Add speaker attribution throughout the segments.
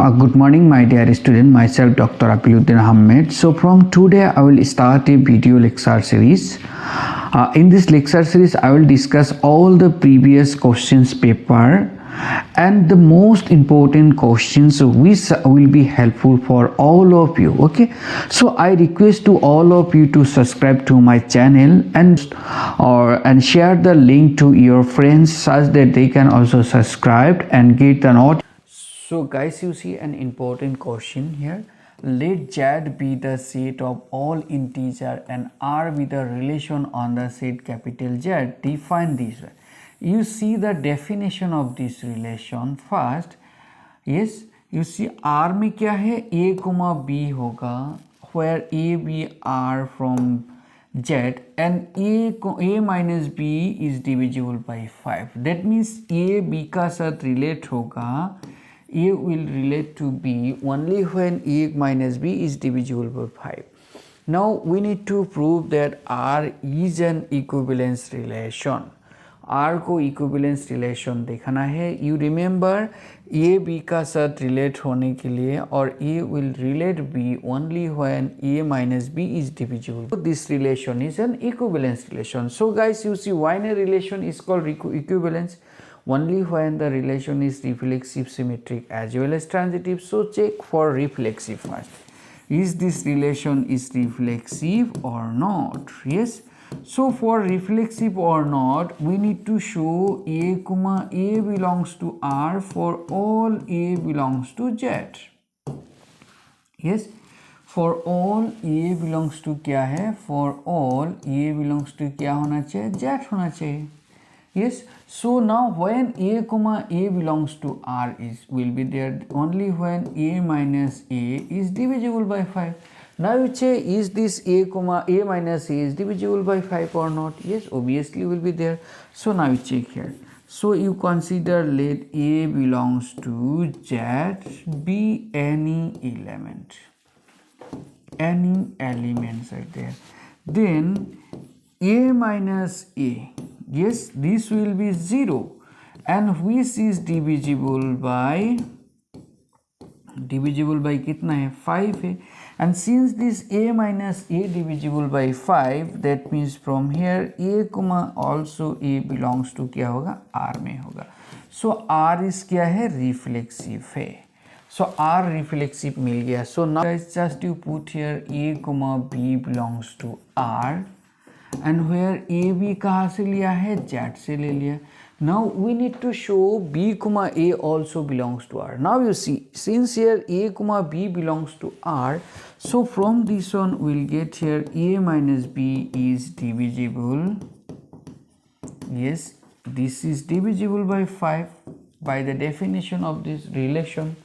Speaker 1: Good morning, my dear student. Myself, Dr. Apiluddin Ahmed. So, from today, I will start a video lecture series. In this lecture series, I will discuss all the previous questions paper and the most important questions which will be helpful for all of you. Okay, so I request to all of you to subscribe to my channel and share the link to your friends such that they can also subscribe and get the note. So guys, you see an important question here. Let Z be the set of all integer and R be the relation on the set capital Z. Define this way. You see the definition of this relation first. Yes, you see R में क्या है, A, B होगा, where A, B are from Z and A minus B is divisible by 5. That means A B का साथ relate होगा, A will relate to B only when A minus B is divisible by 5. Now we need to prove that R is an equivalence relation. R को equivalence relation दिखाना है. You remember A B का साथ relate होने के लिए और A will relate B only when A minus B is divisible. So this relation is an equivalence relation. So guys, you see why a relation is called equivalence? Only when the relation is reflexive, symmetric as well as transitive. So check for reflexive first. Is this relation is reflexive or not? Yes. So for reflexive or not, we need to show A belongs to R for all A belongs to Z. Yes. For all A belongs to क्या है? For all A belongs to क्या होना चाहिए? Z होना चाहिए. Yes, so now when A belongs to R will be there only when A minus A is divisible by 5. Now you say, is this A minus A is divisible by 5 or not? Yes, obviously will be there. So now you check here. So you consider let A belongs to Z be any element. Any elements are there. Then A minus A. Yes, this will be 0 and which is divisible by कितना है 5 है, and since this A minus A divisible by 5, that means from here A also A belongs to क्या होगा R में होगा. So R is क्या है reflexive है. So R reflexive मिल गया. So now guys, just you put here A B belongs to R and where A B कहाँ से लिया है, Z से ले लिया. Now we need to show B A also belongs to R. Now you see, since here A B belongs to R, so from this one we'll get here A minus B is divisible. Yes, this is divisible by 5 by the definition of this relation.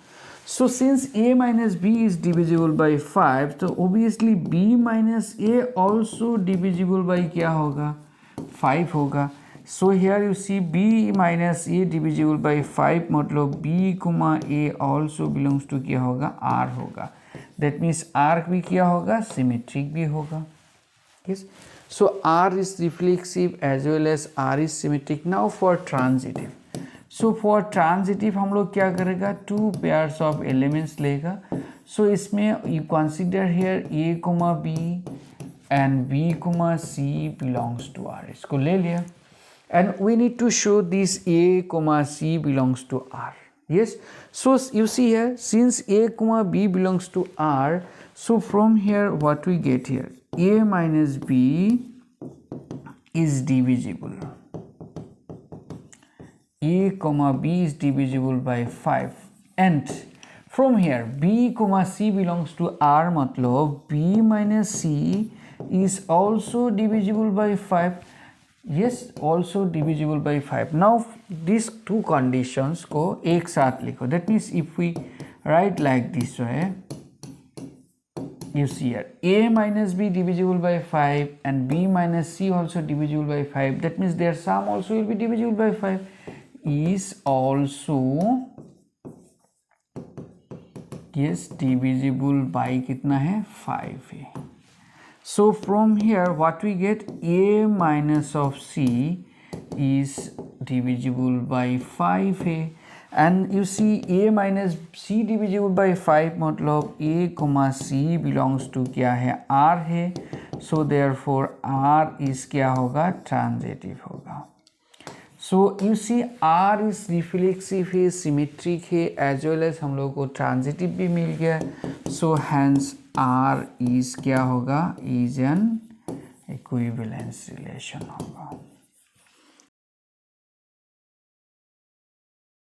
Speaker 1: So since A minus B is divisible by 5, so obviously B minus A also divisible by क्या होगा 5 होगा. So here you see B minus A divisible by 5 मतलब B A also belongs to क्या होगा R होगा. That means R भी क्या होगा symmetric भी होगा. Yes. So R is reflexive as well as R is symmetric. Now for transitive. So for transitive हम लोग क्या करेगा, 2 pairs of elements लेगा. So इसमें you consider here A B and B C belongs to R. इसको ले लिया. And we need to show this A C belongs to R. Yes. So you see here, since A B belongs to R, so from here what we get here, A minus B is divisible. A B is divisible by 5 and from here B C belongs to R मतलब B minus C is also divisible by 5. Yes, also divisible by 5. Now these two conditions को एक साथ लिखो. That means if we write like this way, you see here A minus B divisible by 5 and B minus C also divisible by 5. That means their sum also will be divisible by 5. Is also yes divisible by कितना है 5 है. So from here what we get, A minus of C is divisible by 5 है and you see a minus c divisible by 5 मतलब a comma c belongs to क्या है, r है. So therefore r is क्या होगा, transitive होगा. So you see r is reflexive है, symmetric है, एज वेल एज हम लोग को ट्रांजिटिव भी मिल गया. सो हैंस r इज क्या होगा, इज एन इक्विवेलेंस रिलेशन होगा.